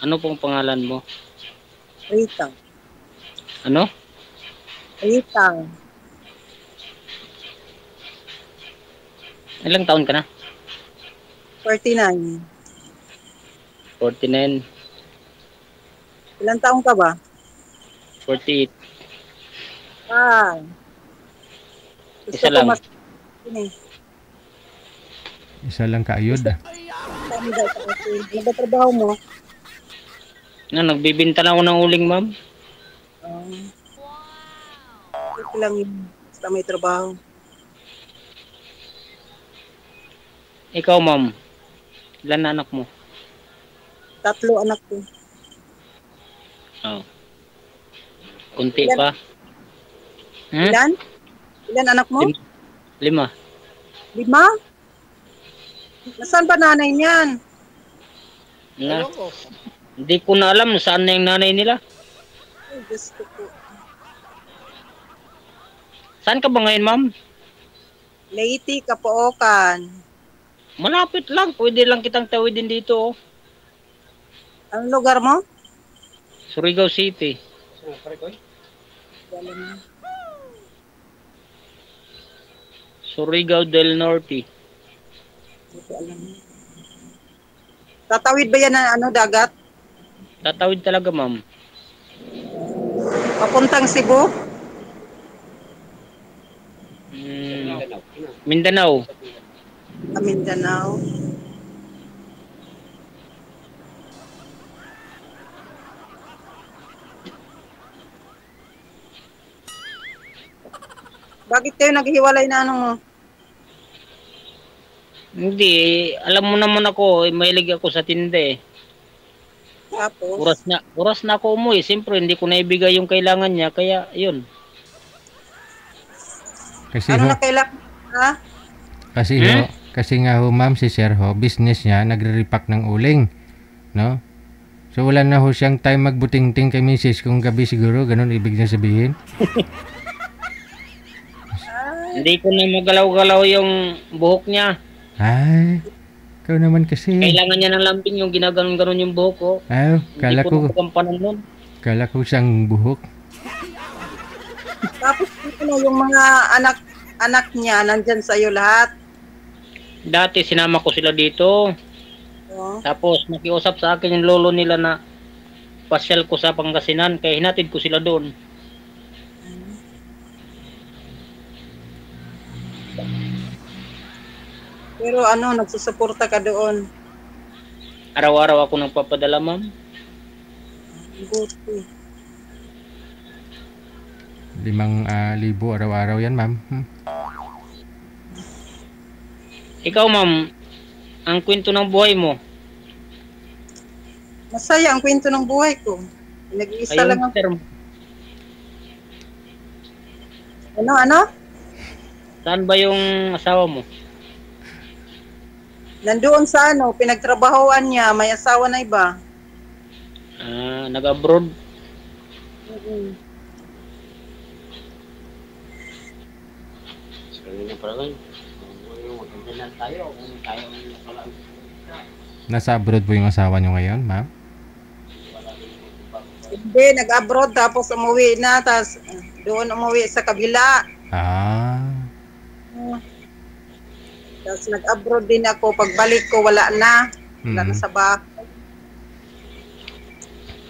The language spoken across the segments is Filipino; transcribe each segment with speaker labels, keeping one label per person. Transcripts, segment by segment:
Speaker 1: Ano pong pangalan mo?
Speaker 2: Rita.
Speaker 1: Ano?
Speaker 2: Rita.
Speaker 1: Ilang taon ka na?
Speaker 2: 49.
Speaker 1: 49,
Speaker 2: Ilang taong ka ba?
Speaker 1: 48.
Speaker 2: Ah, gusto
Speaker 1: Isa
Speaker 2: ko
Speaker 1: lang.
Speaker 2: mas ini.
Speaker 3: Isa lang kaayod.
Speaker 2: Gusto ko daw sa akin. Ano ba trabaho mo?
Speaker 1: Nagbibinta na ako ng uling, ma'am.
Speaker 2: Um, ito lang yun. Basta may trabaho.
Speaker 1: Ikaw, ma'am. Ilan na anak mo?
Speaker 2: 3 anak ko.
Speaker 1: Oh. Kunti
Speaker 2: Ilan?
Speaker 1: pa. Hmm?
Speaker 2: Ilan? Ilan anak mo?
Speaker 1: 5.
Speaker 2: 5? Nasaan ba nanay niyan?
Speaker 1: Na. Hindi ko na alam saan na yung nanay nila.
Speaker 2: Ay, gusto ko.
Speaker 1: Saan ka ba ngayon, ma'am?
Speaker 2: Leyte, Kapookan.
Speaker 1: Malapit lang. Pwede lang kitang tawidin dito. Oh.
Speaker 2: Anong lugar mo?
Speaker 1: Surigao City. Surigao del Norte.
Speaker 2: Hindi ko alam. Tatawid ba yan ng dagat?
Speaker 1: Tatawid talaga, ma'am.
Speaker 2: Papuntang Cebu?
Speaker 1: Mindanao.
Speaker 2: Mindanao. Bakit kayo naghiwalay na ano mo?
Speaker 1: Hindi, alam mo naman ako, mahilig ako sa tinda eh.
Speaker 2: Tapos?
Speaker 1: Oras na ako umuwi. Siyempre, hindi ko naibigay yung kailangan niya. Kaya, yun.
Speaker 3: Kasi
Speaker 2: Ano
Speaker 3: ho,
Speaker 2: na kailangan? Ha?
Speaker 3: kasi nga ho ma'am si Sir ho, business niya nagre-repack ng uling, no? So wala na ho siyang time magbuting-ting kay Mrs. kung gabi siguro, ganun ibig niya sabihin.
Speaker 1: Hindi ko na magalaw-galaw yung buhok niya.
Speaker 3: Ay, ikaw naman kasi.
Speaker 1: Kailangan niya ng lamping yung ginaganon-ganon yung buhok ko.
Speaker 3: Ay,
Speaker 1: Hindi ko na pagampanan nun.
Speaker 3: kala ko siyang buhok.
Speaker 2: Tapos ano, yung mga anak niya, nandyan sa'yo lahat?
Speaker 1: Dati sinama ko sila dito.
Speaker 2: Oh.
Speaker 1: Tapos nakiusap sa akin yung lolo nila na pasyal ko sa Pangasinan. Kaya hinatid ko sila doon.
Speaker 2: Pero ano, nagsusuporta ka doon?
Speaker 1: Araw-araw ako nagpapadala, ma'am.
Speaker 2: Buti.
Speaker 3: 5,000 araw-araw yan ma'am.
Speaker 1: Ikaw, ma'am, ang kwento ng buhay mo.
Speaker 2: Masaya ang kwento ng buhay ko. Nag-iisa lang ako.
Speaker 1: Term.
Speaker 2: Ano?
Speaker 1: Saan ba yung asawa mo?
Speaker 2: Nandoon sa pinagtrabahoan niya, may asawa na iba.
Speaker 1: Nag-abroad.
Speaker 3: Nasa abroad po yung asawa niyo ngayon, ma'am?
Speaker 2: Hindi, nag-abroad tapos umuwi na, tapos doon umuwi sa kabila.
Speaker 3: Ah,
Speaker 2: Tapos nag-abroad din ako, pagbalik ko wala na. Wala na sa bahay.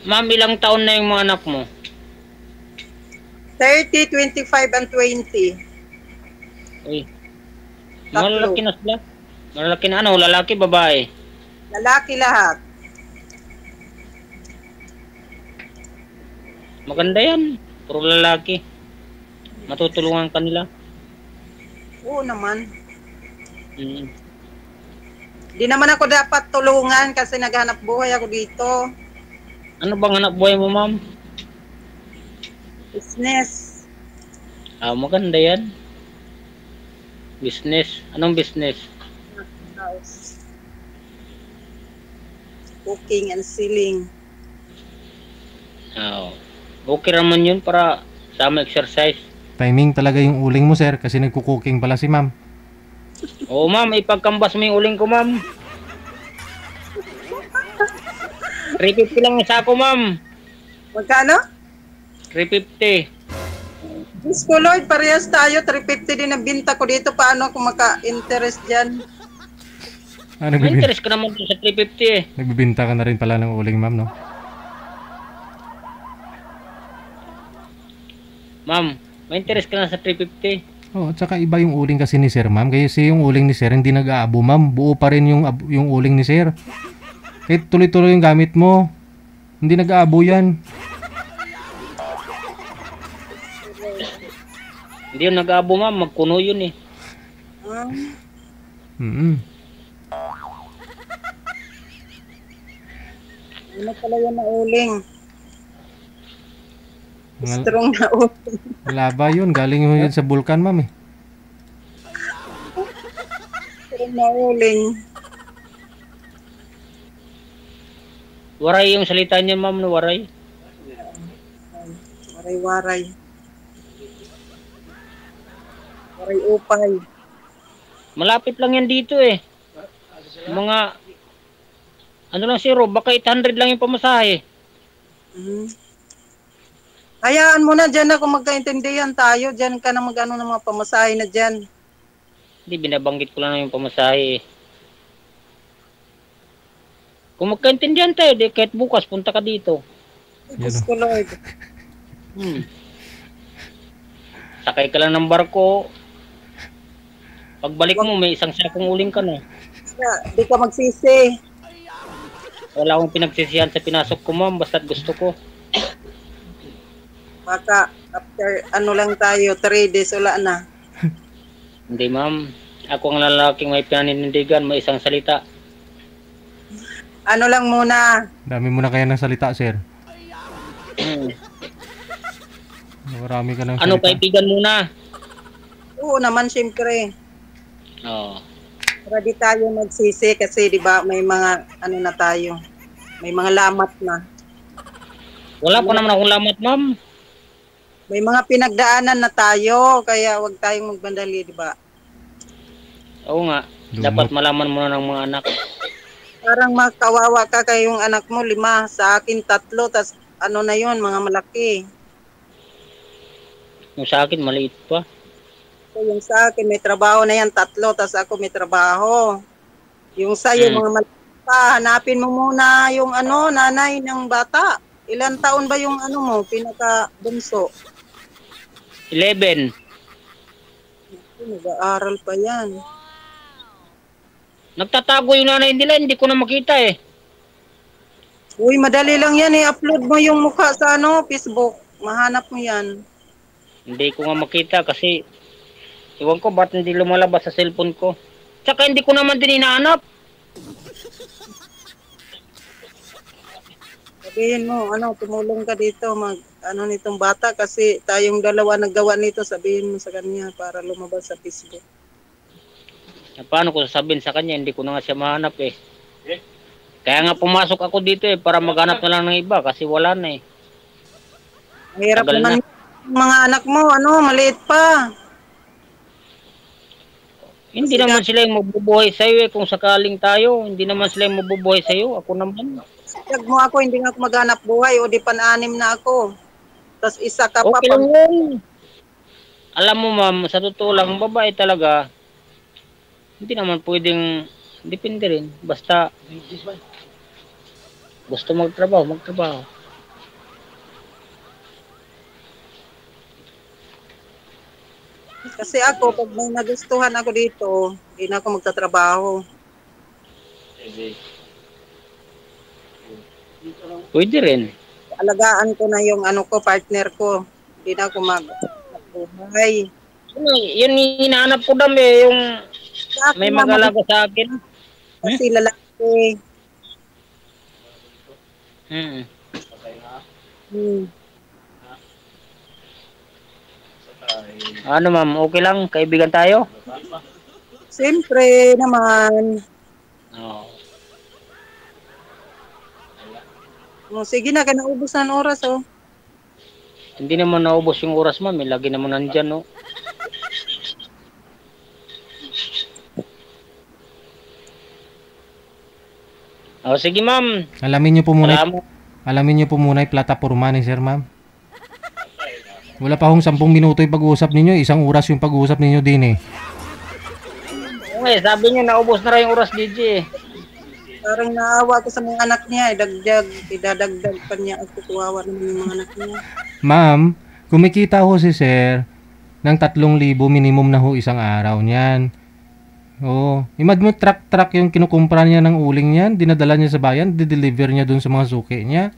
Speaker 1: Ma'am, ilang taon na yung mga anak mo?
Speaker 2: 30, 25, and 20.
Speaker 1: Uy.
Speaker 2: Tatlo.
Speaker 1: Malalaki na sila. Malalaki na ano? Lalaki, babae?
Speaker 2: Lalaki lahat.
Speaker 1: Maganda yan. Puro lalaki. Matutulungan ka nila.
Speaker 2: Oo naman.
Speaker 1: Mm.
Speaker 2: Di naman ako dapat tulungan kasi naghanap buhay ako dito.
Speaker 1: Ano bang hanap buhay mo, ma'am?
Speaker 2: Business.
Speaker 1: Maganda yan. Business. Anong business?
Speaker 2: House. Cooking and selling.
Speaker 1: Okay naman yun para sama exercise.
Speaker 3: timing talaga yung uling mo sir kasi nagko-cooking pala si ma'am.
Speaker 1: Oo, ma'am. Ipagkambas mo yung uling ko, ma'am. 350 lang ang sako, ma'am.
Speaker 2: Magkano?
Speaker 1: 350.
Speaker 2: Diyos ko Lord, parehas tayo. 350 din ang binta ko dito. Paano ako maka-interest dyan?
Speaker 3: Ah,
Speaker 1: May interest ka naman dun sa 350 eh.
Speaker 3: nagbibinta ka na rin pala ng uling, ma'am, no?
Speaker 1: Ma'am, may interest ka na sa 350.
Speaker 3: Oh, at saka iba yung uling kasi ni Sir, ma'am. Kasi yung uling ni Sir hindi nag-aabo, ma'am. Buo pa rin yung uling ni Sir. Kahit tuloy-tuloy yung gamit mo. Hindi nag-aabo yan.
Speaker 1: Hindi yun nag-aabo, ma'am. Magkuno yun eh.
Speaker 2: Ah,
Speaker 3: Mm-mm.
Speaker 2: ano pala yan na uling?
Speaker 3: Mga-
Speaker 2: Strong na uling.
Speaker 3: Laba yun. Galing yun sa bulkan, ma'am, eh.
Speaker 2: Strong na uling.
Speaker 1: Waray yung salita niya, ma'am, no? Waray.
Speaker 2: Waray-waray. Waray-upay.
Speaker 1: Malapit lang yan dito eh. Mga, ano lang zero, baka 800 lang yung pamasahe.
Speaker 2: Mhm. Hayaan mo na dyan na kung magkaintindihan tayo. Dyan ka na mag-ano ng mga pamasahe na dyan.
Speaker 1: Hindi, binabanggit ko lang yung pamasahe eh. Kung magkaintindihan tayo, di kahit bukas, punta ka dito.
Speaker 2: Diyos ko Lord.
Speaker 1: Sakay ka lang ng barko. Pagbalik mo, may isang sakong uling ka na.
Speaker 2: Di ka magsisi.
Speaker 1: Wala akong pinagsisihan sa pinasok ko, ma'am, basta't gusto ko.
Speaker 2: Baka after ano lang tayo, 3 days wala na.
Speaker 1: Hindi, ma'am. Ako ang lalaking may pinanindigan, may isang salita.
Speaker 2: Ano lang muna.
Speaker 3: Dami mo na kaya ng salita, Sir. Marami ka ng
Speaker 1: Ano,
Speaker 3: salita.
Speaker 1: kaibigan muna?
Speaker 2: Oo naman, siyempre.
Speaker 1: Oo.
Speaker 2: Para di tayo magsisi kasi di ba may mga ano na tayo. May mga lamat na.
Speaker 1: Wala pa naman akong lamat, ma'am.
Speaker 2: May mga pinagdaanan na tayo, kaya wag tayong magbandali, di ba?
Speaker 1: Oo nga.
Speaker 3: Lumot.
Speaker 1: Dapat malaman mo na ng mga anak.
Speaker 2: Parang makawawa ka kayong anak mo, 5, sa akin 3, tas ano na yon mga malaki.
Speaker 1: Yung sa akin, maliit pa.
Speaker 2: So, yung sa akin, may trabaho na yan, 3, tas ako may trabaho. Yung sa'yo, mga malaki pa, hanapin mo muna yung ano, nanay ng bata. Ilan taon ba yung ano mo, pinaka-bunso?
Speaker 1: 11.
Speaker 2: Nag-aaral pa yan.
Speaker 1: Nagtatago yung nanay nila, hindi ko na makita eh.
Speaker 2: Uy, madali lang yan eh. Upload mo yung mukha sa ano, Facebook. Mahanap mo yan.
Speaker 1: Hindi ko nga makita kasi iwan ko ba't hindi lumalabas sa cellphone ko. Tsaka hindi ko naman din hinahanap.
Speaker 2: Sabihin mo, ano, tumulong ka dito, ano nitong bata kasi tayong dalawa naggawa nito, sabihin mo sa kanya para lumabas sa Facebook.
Speaker 1: Paano ko sasabihin sa kanya, hindi ko na nga siya mahanap eh. Kaya nga pumasok ako dito eh, para maghanap na lang ng iba kasi wala na eh.
Speaker 2: Mahirap
Speaker 1: Tagal
Speaker 2: naman yung mga anak mo, ano, maliit pa.
Speaker 1: Hindi naman sila yung mabubuhay sa'yo eh, kung sakaling tayo. Hindi naman sila yung mabubuhay sa'yo, ako naman.
Speaker 2: Tag mo ako, hindi nga ako maghanap buhay o di pan-anim na ako. Tapos isa ka pa.
Speaker 1: Okay lang yun. Alam mo ma'am, sa totoo lang, babae talaga, hindi naman pwedeng, depende rin. Basta, gusto magtrabaho, magtrabaho.
Speaker 2: Kasi ako, pag may nagustuhan ako dito, hindi na ako magtatrabaho.
Speaker 1: Pwede rin.
Speaker 2: Alagaan ko na yung ano ko, partner ko. Hindi na ako mag-buhay.
Speaker 1: Yun yung hinahanap ko dami, yung may mag-alaga sa akin.
Speaker 2: Kasi lalaki.
Speaker 1: Hmm. Ano ma'am, okay lang? Kaibigan tayo?
Speaker 2: Siyempre naman.
Speaker 1: Oo.
Speaker 2: Oh, sige na, kanaubos na ang oras, oh.
Speaker 1: Hindi naman naubos yung oras ma'am, eh. Lagi naman nandyan, no? O sige ma'am.
Speaker 3: Alamin niyo po muna,
Speaker 1: Salamat.
Speaker 3: alamin niyo po muna yung plataporma ni sir, ma'am. Wala pa hong 10 minuto yung pag-uusap ninyo, 1 oras yung pag-uusap ninyo din eh.
Speaker 1: Okay, sabi niya naubos na rin yung oras DJ eh.
Speaker 2: Parang naawa ko sa mga anak niya, idadagdag pa niya at kukuwawa naman yung mga anak niya.
Speaker 3: Ma'am, kumikita ho si sir ng 3,000 minimum na ho isang araw niyan. Oo. Imad mo truck yung kinukumpra niya ng uling niyan, dinadala niya sa bayan, di-deliver niya dun sa mga suki niya.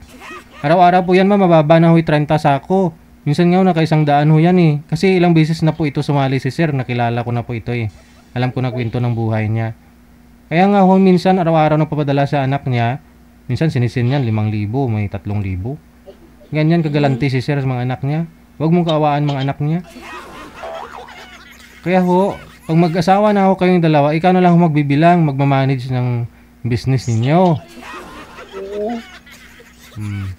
Speaker 3: Araw-araw po yan ma'am, mababa na ho 30 sako. Minsan nga ho, naka-100 ho yan eh. Kasi ilang beses na po ito sumali si sir, nakilala ko na po ito eh. Alam ko na kwento ng buhay niya. Kaya nga ho, minsan araw-araw na papadala sa anak niya, minsan sinisin niyan 5,000, may 3,000. Ganyan kagalanti si sir sa mga anak niya. Huwag mong kaawaan mga anak niya. Kaya ho, pag mag-asawa na ho kayong dalawa, ikaw na lang ho magbibilang, magmamanage ng business ninyo.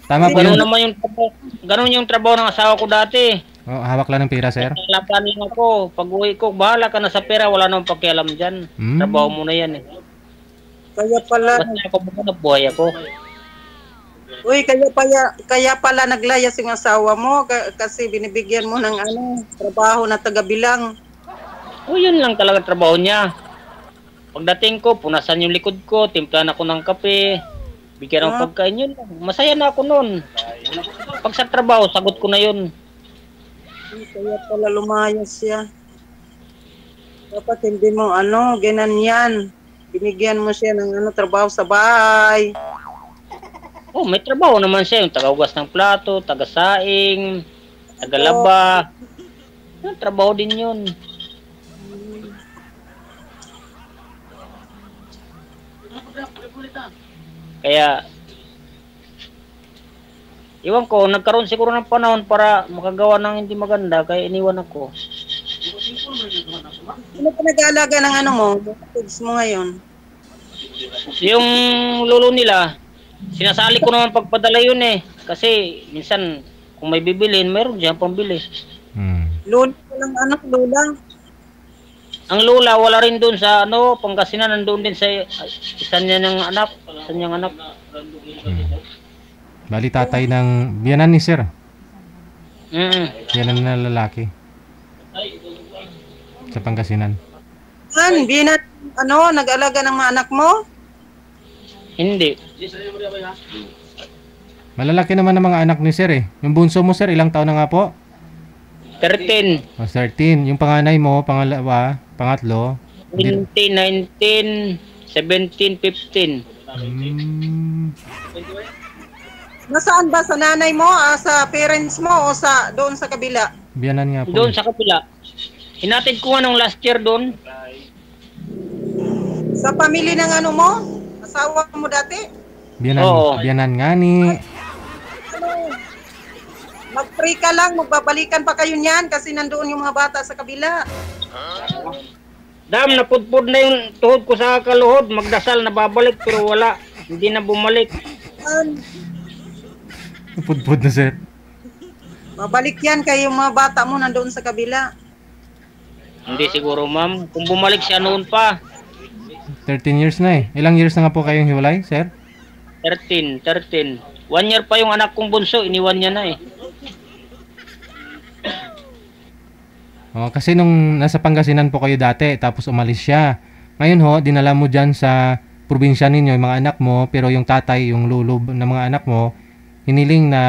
Speaker 3: Tama po
Speaker 1: Ganun
Speaker 3: yun.
Speaker 1: naman yung trabaho. Ganun yung trabaho ng asawa ko dati.
Speaker 3: Oh, hawak lang ng pera, sir.
Speaker 1: Lapan lang ako. Pag uwi ko, bahala ka na sa pera. Wala namang pakialam dyan. Trabaho mo na yan eh.
Speaker 2: Kaya pala,
Speaker 1: Basta ako maghanap buhay ako.
Speaker 2: uy, kaya pala naglayas yung asawa mo kasi binibigyan mo ng trabaho na taga-bilang.
Speaker 1: O yun lang talaga trabaho niya. Pagdating ko, punasan yung likod ko, timplahan ako ng kape, bigyan ng pagkain yun. Masaya na ako noon. Pag sa trabaho, sagot ko na yun.
Speaker 2: Kaya pala lumayas siya. Dapat hindi mo ganyan. Binigyan mo siya ng trabaho sa bahay.
Speaker 1: Oh, may trabaho naman siya. Yung tagaugas ng plato, tagasaing, tagalaba. Trabaho din yun. Kaya, iwan ko, nagkaroon siguro ng panahon para makagawa ng hindi maganda, kaya iniwan ako.
Speaker 2: Ano pa nag-aalaga ng mo? Kids mo ngayon?
Speaker 1: Yung lolo nila, sinasali ko naman pagpadala yun eh. Kasi minsan, kung may bibilin, meron dyan pambili.
Speaker 2: Lula lang lula.
Speaker 1: Ang lola, wala rin doon sa Pangasinan, nandoon din sa isa niyang anak.
Speaker 3: Bali tatay ng biyanan ni sir. Biyanan na lalaki. Sa Pangasinan.
Speaker 2: Binat, nag-alaga ng mga anak mo?
Speaker 1: Hindi.
Speaker 3: Malalaki naman ang mga anak ni sir eh. Yung bunso mo sir, ilang taon na nga po?
Speaker 1: 13,
Speaker 3: 13. Yung panganay mo, pangatlo?
Speaker 1: 20, 19, 17, 15.
Speaker 2: Nasaan ba? Sa nanay mo? Sa parents mo? O doon sa kabila?
Speaker 3: Biyanan nga po.
Speaker 1: Doon sa kapila. Hinatid ko nga nung last year doon.
Speaker 2: Sa pamilya ng mo? Asawa mo dati?
Speaker 3: Biyanan,
Speaker 1: Oo.
Speaker 3: biyanan nga ni.
Speaker 2: Mag-pray ka lang, magbabalikan pa kayo niyan kasi nandoon yung mga bata sa kabila.
Speaker 1: Dam, napudpud na yung tuhod ko sa kaluhod. Magdasal na babalik pero wala. Hindi na bumalik.
Speaker 3: Pudpud na sir.
Speaker 2: Mabalik yan kayo yung mga bata mo nandoon sa kabila.
Speaker 1: Hindi siguro ma'am. Kung bumalik siya noon pa.
Speaker 3: 13 years na eh. Ilang years na nga po kayong hiwalay, sir?
Speaker 1: 13. 1 year pa yung anak kong bunso. Iniwan niya na eh.
Speaker 3: Oh, kasi nung nasa Pangasinan po kayo dati, tapos umalis siya. Ngayon ho, dinala mo dyan sa probinsya ninyo, yung mga anak mo, pero yung tatay, yung lolo ng mga anak mo, hiniling na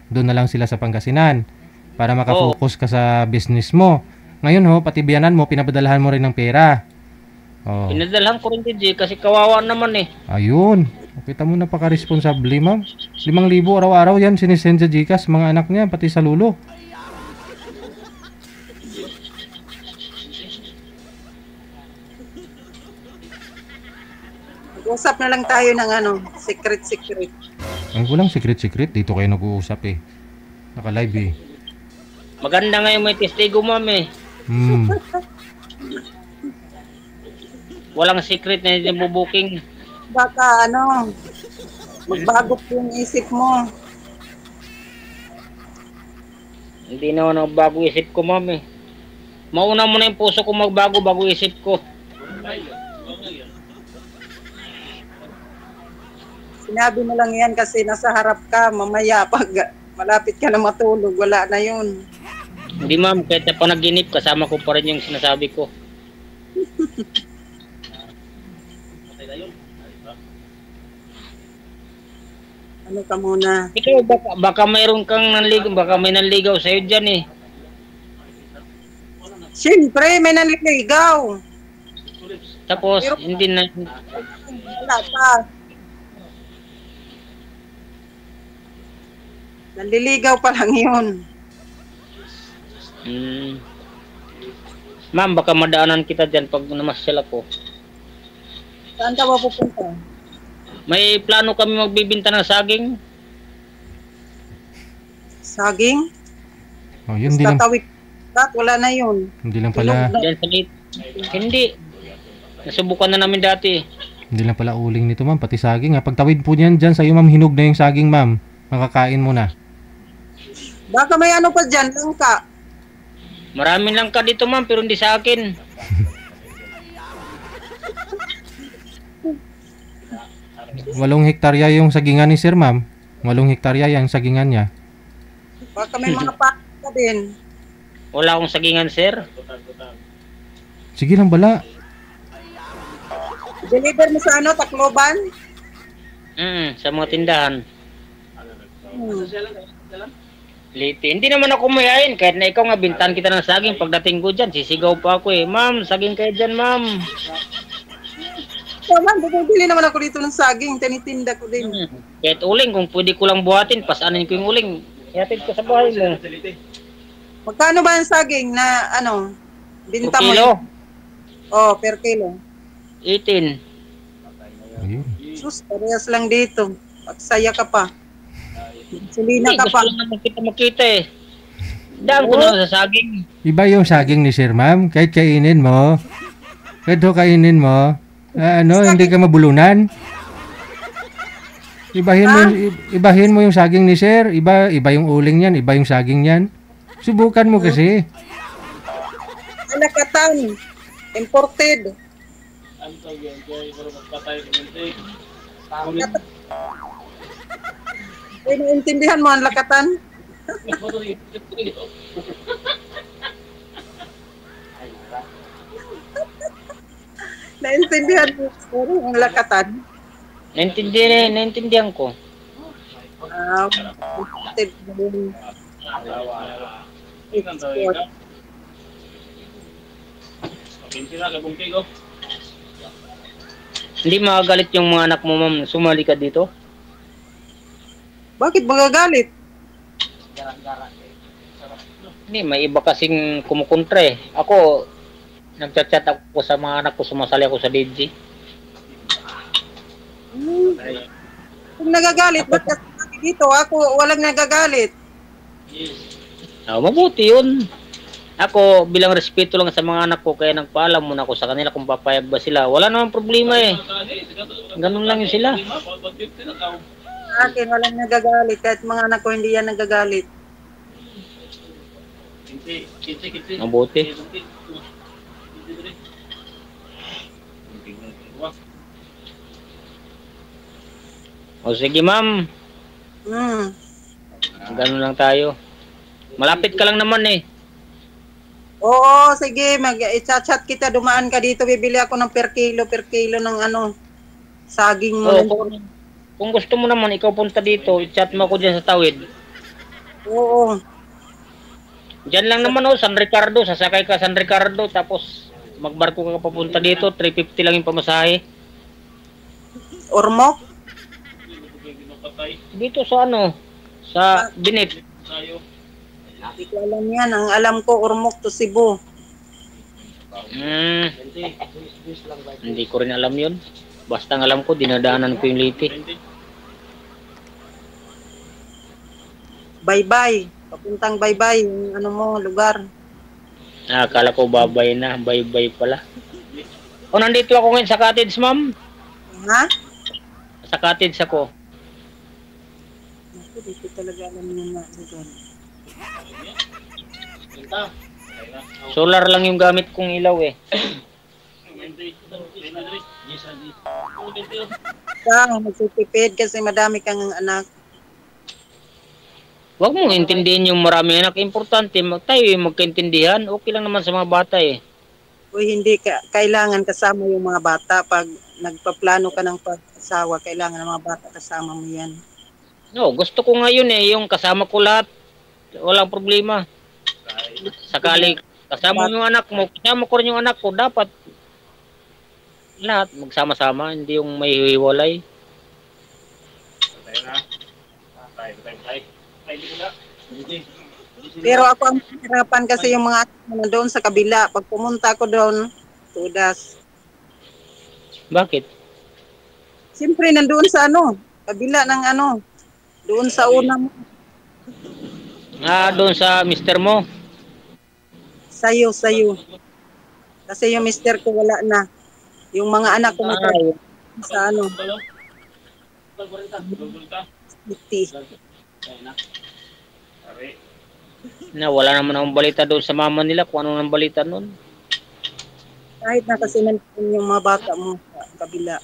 Speaker 3: doon na lang sila sa Pangasinan para makafocus ka sa business mo. Ngayon ho, pati biyanan mo, pinapadalahan mo rin ng pera. Oh.
Speaker 1: Pinadalhan ko rin DJ kasi kawawa naman eh.
Speaker 3: Ayun. Kita mo napaka-responsable, ma'am. 5,000 araw-araw yan sinisend sa GCash, mga anak niya, pati sa lulo.
Speaker 2: Usap na lang tayo ng secret.
Speaker 3: Ang kulang secret, dito kayo nag-uusap eh. Naka-live eh.
Speaker 1: Maganda nga yung may testigo ma'am eh. Walang secret na hindi bubuking.
Speaker 2: Baka magbago yung isip mo.
Speaker 1: Hindi na ako bago isip ko ma'am eh. Mauna mo na yung puso ko magbago bago isip ko.
Speaker 2: Sinabi mo lang yan kasi nasa harap ka. Mamaya pag malapit ka na matulog, wala na yun.
Speaker 1: Hindi ma'am, kahit na panaginip, kasama ko pa rin yung sinasabi ko.
Speaker 2: Ano ka muna?
Speaker 1: Ikaw, baka mayroon kang nanligaw, baka may nanligaw sa'yo dyan eh.
Speaker 2: Siyempre, may nanliligaw.
Speaker 1: Tapos, hindi na,
Speaker 2: Wala pa. Nanliligaw pa lang yun.
Speaker 1: Ma'am, baka madaanan kita dyan pag namasyal ako.
Speaker 2: Saan ka ba pupunta?
Speaker 1: May plano kami magbibinta ng saging.
Speaker 2: Saging?
Speaker 3: Oh, yun di lang.
Speaker 2: Tatawid ka, wala na yun.
Speaker 3: Hindi lang pala.
Speaker 1: Dyan sa late. Hindi. Nasubukan na namin dati.
Speaker 3: Hindi lang pala uling nito, ma'am, pati saging. Ha? Pagtawid po niyan dyan sa'yo, ma'am, hinog na yung saging, ma'am. Makakain mo na.
Speaker 2: Baka may ano pa dyan, langka.
Speaker 1: Marami lang ka dito ma'am, pero hindi sa akin.
Speaker 3: Walong hektarya yung sagingan ni sir, ma'am. 8 hektarya yung sagingan niya.
Speaker 2: Baka may mga pa din.
Speaker 1: Wala akong sagingan sir.
Speaker 3: Sige lang bala.
Speaker 2: Deliver mo sa ano, Tacloban?
Speaker 1: Sa mga tindahan.
Speaker 2: Hmm.
Speaker 1: Liti. Hindi naman ako mayayin. Kahit na ikaw nga bintan kita ng saging. Pagdating ko dyan, sisigaw pa ako eh. Ma'am, saging kayo dyan ma'am.
Speaker 2: Naman, bibili naman ako dito ng saging. Tinitinda ko din.
Speaker 1: Kahit uling, kung pwede ko lang buhatin, pasanin ko yung uling. Ihatid ko sa bahay mo.
Speaker 2: Magkano ba yung saging na ano? Binta mo
Speaker 1: Kilo?
Speaker 2: yun? Oh, per kilo.
Speaker 1: 18.
Speaker 3: Ayun.
Speaker 2: Sus, parehas lang dito. Pagsaya ka pa. Sulina ka
Speaker 1: Gusto
Speaker 2: pa.
Speaker 1: lang naman kita makita eh. Daan ko na sa saging.
Speaker 3: Iba yung saging ni sir, ma'am. Kahit kainin mo. Kahit ho kainin mo. Hindi ka mabulunan. Ibahin mo yung saging ni sir. Iba yung uling niyan. Iba yung saging niyan. Subukan mo kasi.
Speaker 2: Alakatan. Imported. Ay, naintindihan mo ang lakatan? Naintindihan mo ang lakatan?
Speaker 1: Naintindihan ko.
Speaker 2: Imported. Export.
Speaker 1: Hindi magagalit yung mga anak mo ma'am. Sumali ka dito.
Speaker 2: Bakit magagalit?
Speaker 1: Hindi, may iba kasing kumukontra eh. Ako, nagchat-chat ako sa mga anak ko, sumasali ako sa DJ.
Speaker 2: Kung nagagalit, ba't kasi dito? Ako, walang nagagalit.
Speaker 1: Mabuti yun. Ako, bilang respeto lang sa mga anak ko, kaya nagpaalam muna ako sa kanila kung papayag ba sila. Wala namang problema eh. Ganun lang yun sila.
Speaker 2: Sa akin, walang nagagalit. Kahit mga anak ko, hindi yan nagagalit.
Speaker 1: Mabuti. O sige ma'am, ganun lang tayo. Malapit ka lang naman eh.
Speaker 2: Oo, sige. I-chat kita. Dumaan ka dito. Bibili ako ng per kilo ng ano, saging mo.
Speaker 1: Kung gusto mo naman, ikaw punta dito, i-chat mo ako dyan sa tawid.
Speaker 2: Oo.
Speaker 1: Diyan lang naman San Ricardo, sasakay ka San Ricardo, tapos magbarko ka papunta dito, 350 lang yung pamasahe.
Speaker 2: Ormoc?
Speaker 1: Dito sa sa Binit.
Speaker 2: Hindi ko alam yan. Ang alam ko, Ormoc to Cebu.
Speaker 1: Hindi ko rin alam yun. Basta ang alam ko, dinadaanan ko yung Liti.
Speaker 2: Bye-bye. Papuntang bye-bye. Yung ano mo, lugar.
Speaker 1: Akala ko babay na, bye-bye pala. O, nandito ako ngayon sa cottage, ma'am.
Speaker 2: Ha?
Speaker 1: Sa cottage ako.
Speaker 2: Hindi ko talaga alam yung lugar.
Speaker 1: Solar lang yung gamit kong ilaw eh.
Speaker 2: Kang magsitipid kasi madami kang anak.
Speaker 1: Huwag mong intindihin yung maraming anak. Importante, tayo yung magkaintindihan. Okay lang naman sa mga bata eh.
Speaker 2: Uy, hindi ka, kailangan kasama yung mga bata. Pag nagpaplano ka ng pag-asawa, kailangan ng mga bata kasama mo yan.
Speaker 1: No, gusto ko ngayon eh, yung kasama ko lahat. Walang problema. Sakali kasama mo yung anak mo, kasama ko rin yung anak ko, dapat lahat magsama-sama, hindi yung may hiwalay.
Speaker 2: Pero ako ang hirapan kasi yung mga anak mo doon sa kabila. Pag pumunta ko doon, tudas.
Speaker 1: Bakit?
Speaker 2: Siyempre, nandoon sa kabila ng doon sa una mo.
Speaker 1: Doon sa mister mo.
Speaker 2: Sayo. Kasi yung mister ko wala na. Yung mga anak ko sa city.
Speaker 1: Na wala naman akong balita doon sa mama nila kung ano nang balita noon.
Speaker 2: Kahit na kasi nandun yung mga bata mo sa kabila.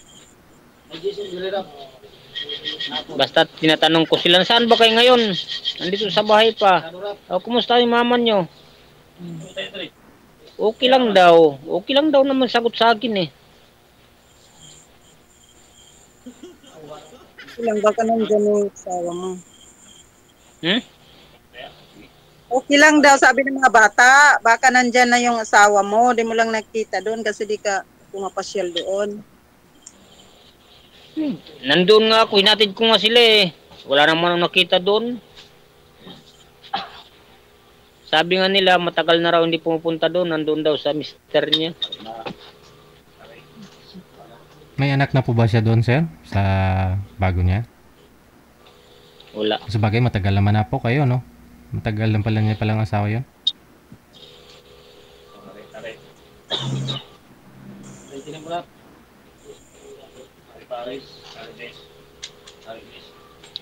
Speaker 1: Basta tinatanong ko sila, saan ba kayo ngayon? Nandito sa bahay pa. Kumusta yung mama nyo? Okay lang daw. Okay lang daw naman sagot sa akin eh.
Speaker 2: Ilang baka nandyan yung asawa mo. Okay lang daw, sabi ng mga bata. Baka nandyan na yung asawa mo. Di mo lang nakita doon kasi di ka pumapasyal doon.
Speaker 1: Nandun nga ako, hinatid ko nga sila eh. Wala naman akong nakita doon. Sabi nga nila, matagal na raw hindi pumupunta doon. Nandun daw sa mister niya.
Speaker 3: May anak na po ba siya doon, sir? Sa bago niya?
Speaker 1: Wala.
Speaker 3: Sabagay, matagal naman na po kayo, no? Matagal lang pala niya palang asawa yun.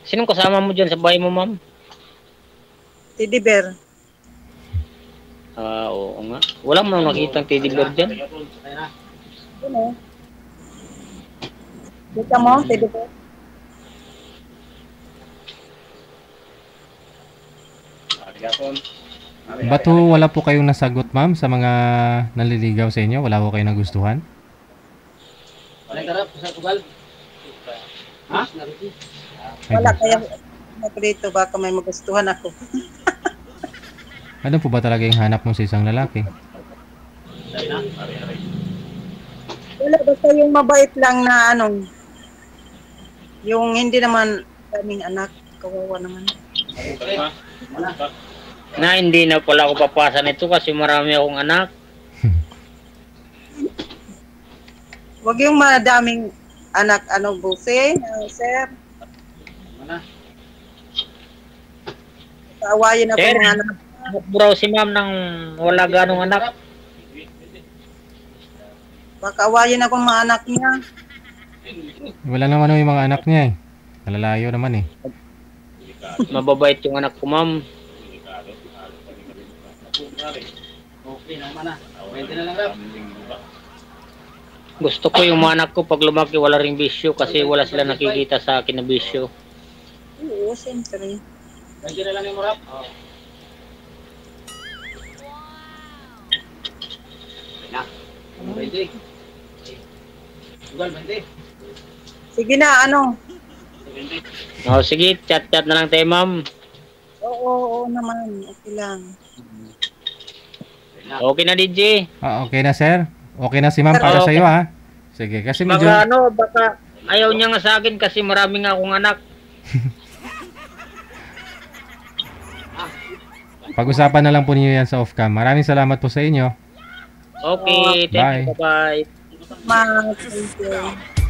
Speaker 1: Sinong kasama mo dyan sa bahay mo, ma'am?
Speaker 2: Teddy bear.
Speaker 1: Oo nga. Wala mo nakitang teddy bear dyan.
Speaker 2: Ano? Kita mo, Teddy bear?
Speaker 3: Ba't ho wala po kayong nasagot, ma'am, sa mga nanliligaw sa inyo? Wala po kayong nagustuhan?
Speaker 2: Wala kaya ako dito, baka may magustuhan ako.
Speaker 3: Ano po ba talaga yung hanap mo sa isang lalaki?
Speaker 2: Wala, basta yung mabait lang na yung hindi naman daming anak, kawawa naman.
Speaker 1: Na hindi na pala ako papasa nito kasi marami akong anak.
Speaker 2: Huwag yung madaming anak, Buse, sir. Kaawayin ako
Speaker 1: Sir,
Speaker 2: mga anak.
Speaker 1: bro si ma'am nang wala ganong anak.
Speaker 2: Baka awayin ako mga anak niya.
Speaker 3: Wala naman yung mga anak niya eh. Malalayo naman eh.
Speaker 1: Mababait yung anak ko, ma'am. Gusto ko yung mga anak ko pag lumaki wala ring bisyo kasi wala sila nakikita sa akin na bisyo.
Speaker 2: Oo, siyempre. Sige na,
Speaker 1: Sige, chat na lang tayo, ma'am.
Speaker 2: Oo naman. Okay lang.
Speaker 1: Okay na, DJ.
Speaker 3: Okay na, sir. Okay na si ma'am para sa iyo, ha? Sige, kasi medyo...
Speaker 1: Baka ayaw niya nga sa akin kasi marami nga akong anak.
Speaker 3: Pag-usapan na lang po niyo yan sa off-cam. Maraming salamat po sa inyo.
Speaker 1: Okay, thank you. Bye-bye.
Speaker 2: Thank you.